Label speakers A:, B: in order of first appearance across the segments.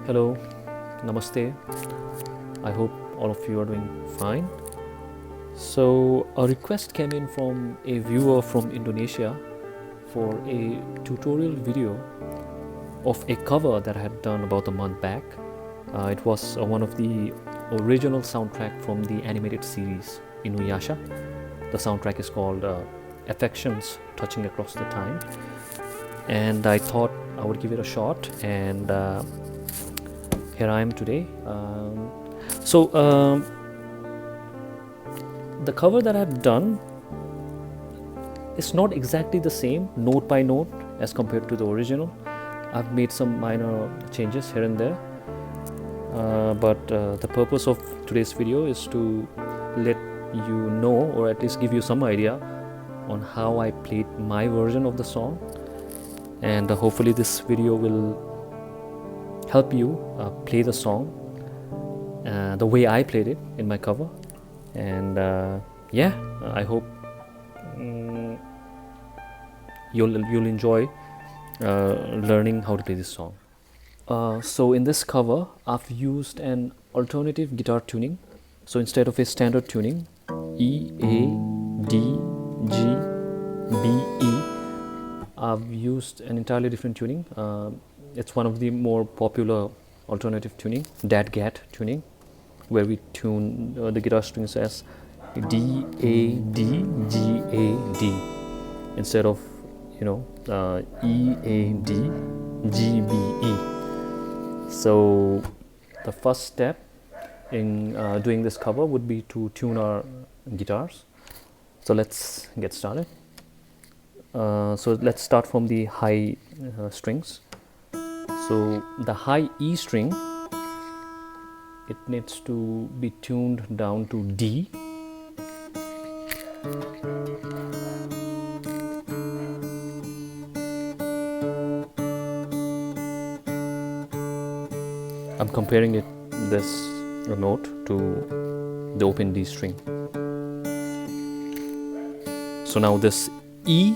A: Hello, Namaste. I hope all of you are doing fine. So, a request came in from a viewer from Indonesia for a tutorial video of a cover that I had done about a month back. It was one of the original soundtrack from the animated series Inu Yasha. The soundtrack is called Affections Touching Across the Time, and I thought I would give it a shot, and here I am today. The cover that I've done is not exactly the same note by note as compared to the original. I've made some minor changes here and there, but the purpose of today's video is to let you know, or at least give you some idea on how I played my version of the song, and hopefully this video will help you play the song the way I played it in my cover. And I hope you'll enjoy learning how to play this song. So in this cover, I've used an alternative guitar tuning. So instead of a standard tuning, E, A, D, G, B, E, I've used an entirely different tuning. It's one of the more popular alternative tuning, DADGAD tuning, where we tune the guitar strings as D, A, D, G, A, D, instead of E, A, D, G, B, E. So the first step in doing this cover would be to tune our guitars. So let's get started. So let's start from the high strings. So the high E string, it needs to be tuned down to D. I'm comparing this note to the open D string. So now this E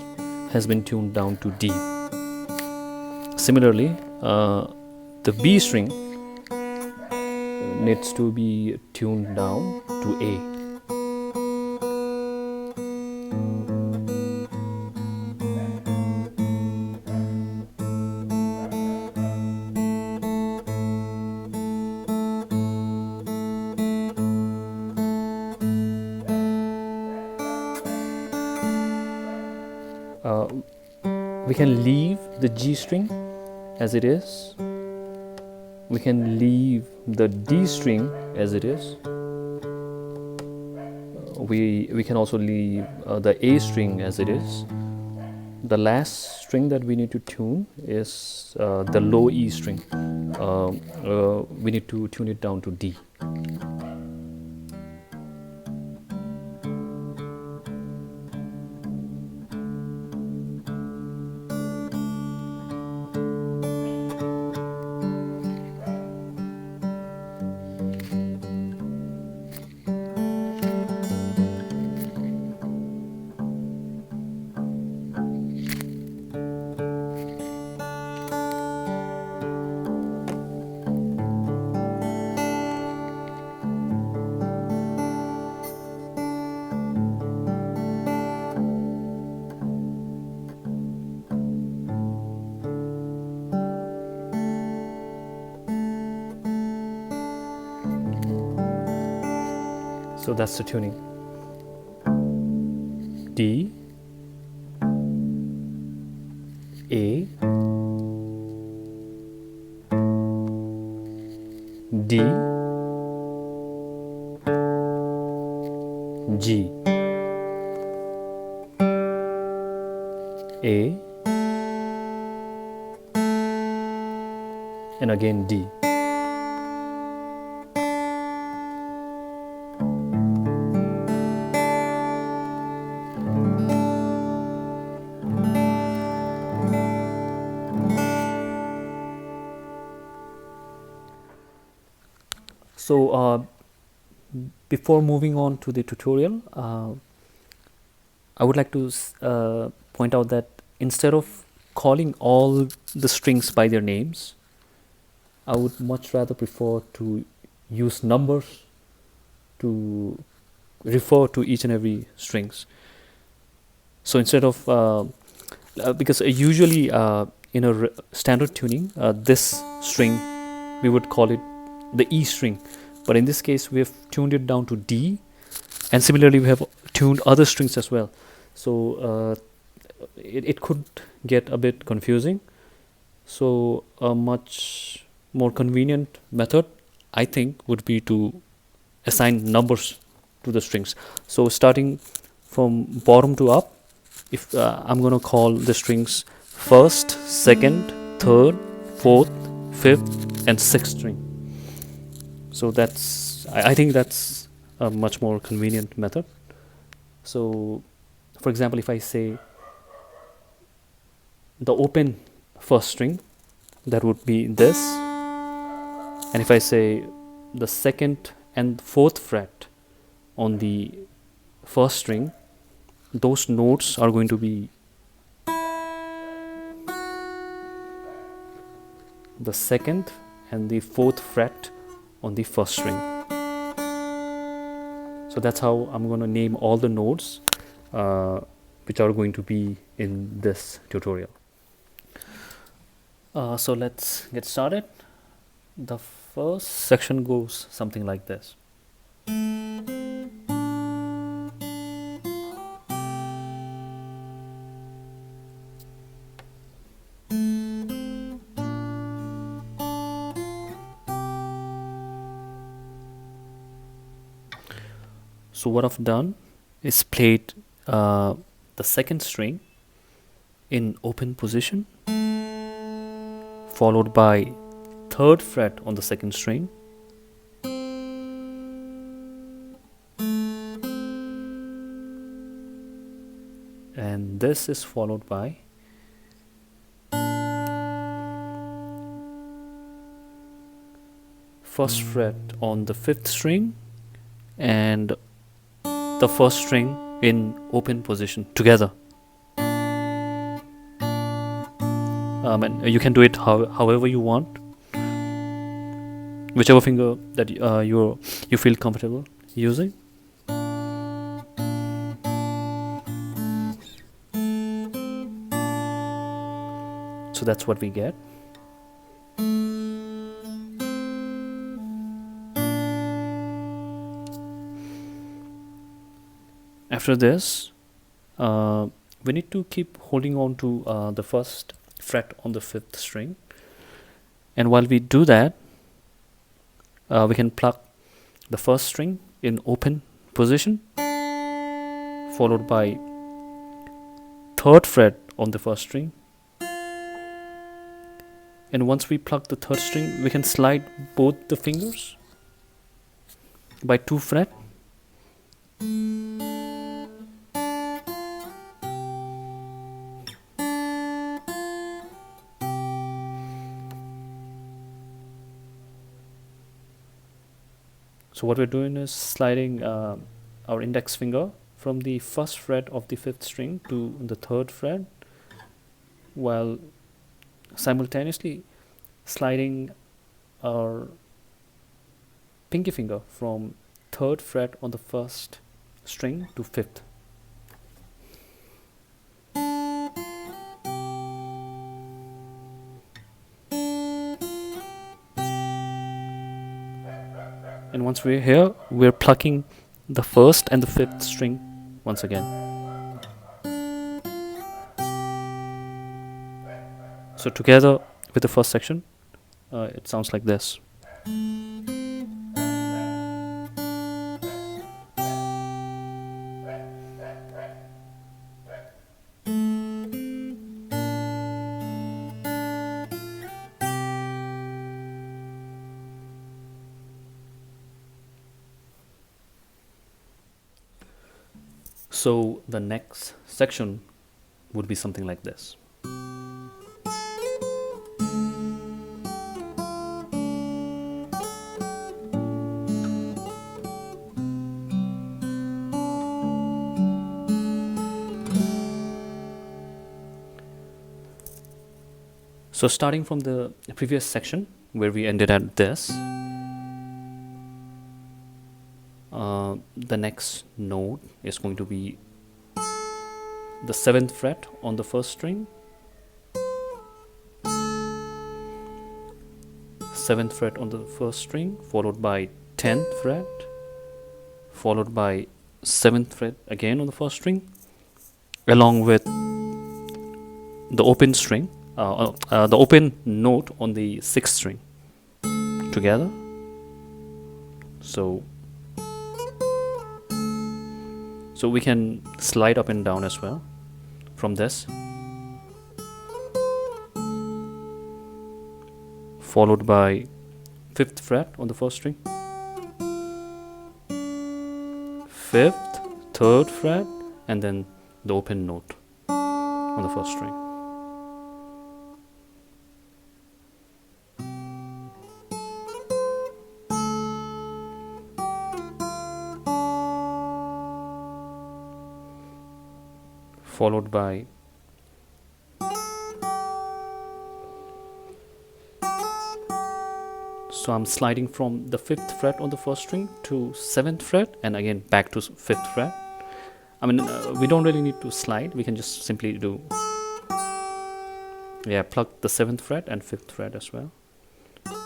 A: has been tuned down to D. Similarly, the B string needs to be tuned down to A. We can leave the G string as it is. We can leave the D string as it is. We can also leave the A string as it is. The last string that we need to tune is the low E string. We need to tune it down to D. So that's the tuning. D, A, D, G, A, and again D. So before moving on to the tutorial, I would like to point out that instead of calling all the strings by their names, I would much rather prefer to use numbers to refer to each and every strings. So instead of because usually in a standard tuning, this string we would call it the E string, but in this case we have tuned it down to D, and similarly we have tuned other strings as well. So it could get a bit confusing. So a much more convenient method, I think, would be to assign numbers to the strings. So starting from bottom to up, if I'm going to call the strings first, second, third, fourth, fifth, and sixth string. So I think that's a much more convenient method. So for example, if I say the open first string, that would be this, and if I say the second and fourth fret on the first string, those notes are going to be the second and the fourth fret on the first string. So that's how I'm going to name all the notes which are going to be in this tutorial. So let's get started. The first section goes something like this. So what I've done is played the second string in open position, followed by third fret on the second string, and this is followed by first fret on the fifth string and the first string in open position together. And you can do it however you want, whichever finger that you feel comfortable using. So that's what we get. After this, we need to keep holding on to the first fret on the fifth string, and while we do that, we can pluck the first string in open position, followed by third fret on the first string, and once we pluck the third string, we can slide both the fingers by 2 fret. So what we're doing is sliding our index finger from the first fret of the fifth string to the third fret, while simultaneously sliding our pinky finger from third fret on the first string to fifth. And once we're here, we're plucking the first and the fifth string once again. So together with the first section, it sounds like this. So the next section would be something like this. So starting from the previous section, where we ended at this, the next note is going to be the 7th fret on the first string, 7th fret on the first string, followed by 10th fret, followed by 7th fret again on the first string, along with the open string, the open note on the 6th string together. So we can slide up and down as well from this, followed by 5th fret on the first string, 5th, 3rd fret, and then the open note on the first string. Followed by so I'm sliding from the 5th fret on the first string to 7th fret and again back to 5th fret. I mean, we don't really need to slide, we can just simply do, yeah, pluck the 7th fret and 5th fret as well.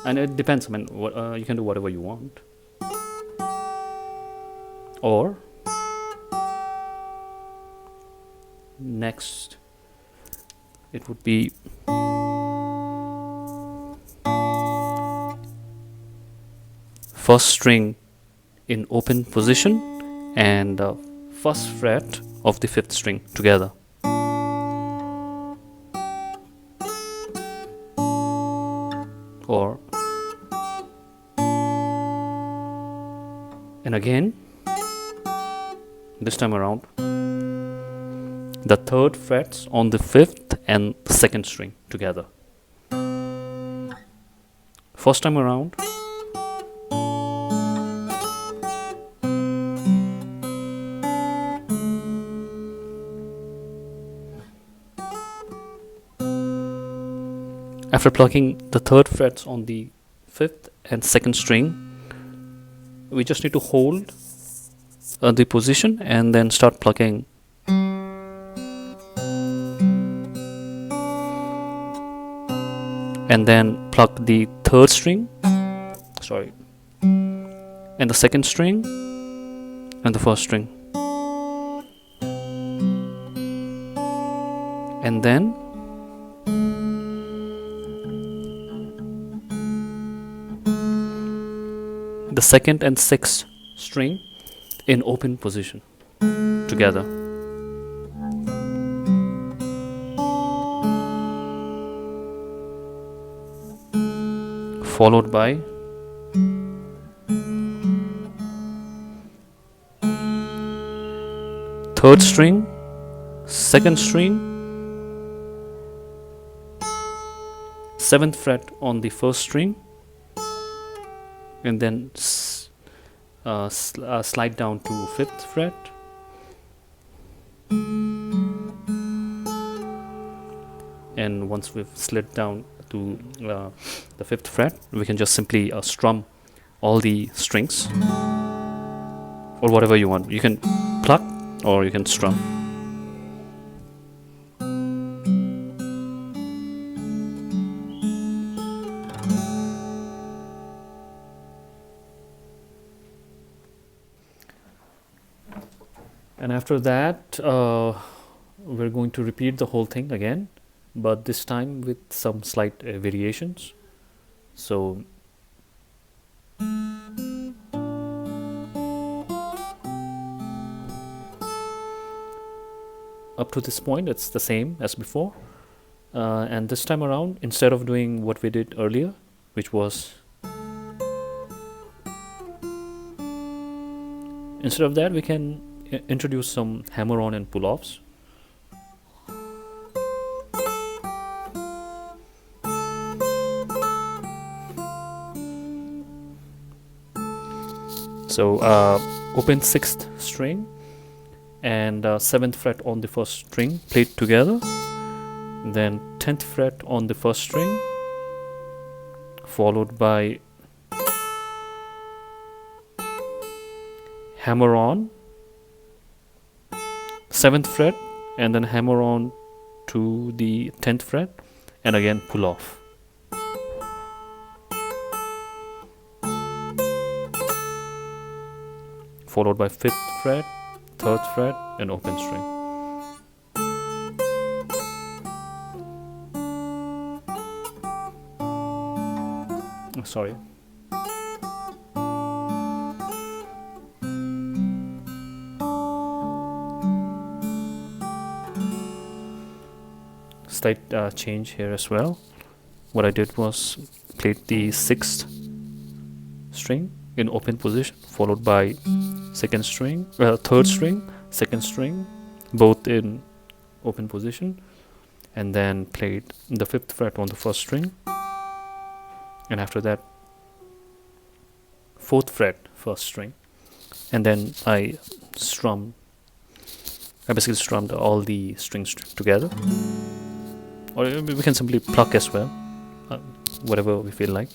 A: And it depends, I mean, you can do whatever you want. Or next it would be first string in open position and first fret of the 5th string together. Or and again this time around the 3rd frets on the 5th and the 2nd string together. First time around after plucking the 3rd frets on the 5th and 2nd string, we just need to hold the position and then start plucking and then pluck the 3rd string, and the 2nd string and the 1st string, and then the 2nd and 6th string in open position together. Followed by third string, 2nd string, 7th fret on the 1st string, and then slide down to 5th fret, and once we've slid down to the 5th fret, we can just simply strum all the strings or whatever you want. You can pluck or you can strum. And after that, we're going to repeat the whole thing again, but this time with some slight variations. So up to this point it's the same as before, and this time around, instead of doing what we did earlier, which was instead of that we can introduce some hammer on and pull offs. So open 6th string and 7th fret on the 1st string played together, then 10th fret on the 1st string, followed by hammer on 7th fret, and then hammer on to the 10th fret, and again pull off. Followed by 5th fret, 3rd fret, and open string. Sorry. Slight change here as well. What I did was played the 6th string in open position, followed by 2nd string, 3rd string, 2nd string, both in open position, and then played the 5th fret on the 1st string, and after that 4th fret 1st string, and then I basically strummed all the strings together, or we can simply pluck as well, whatever we feel like.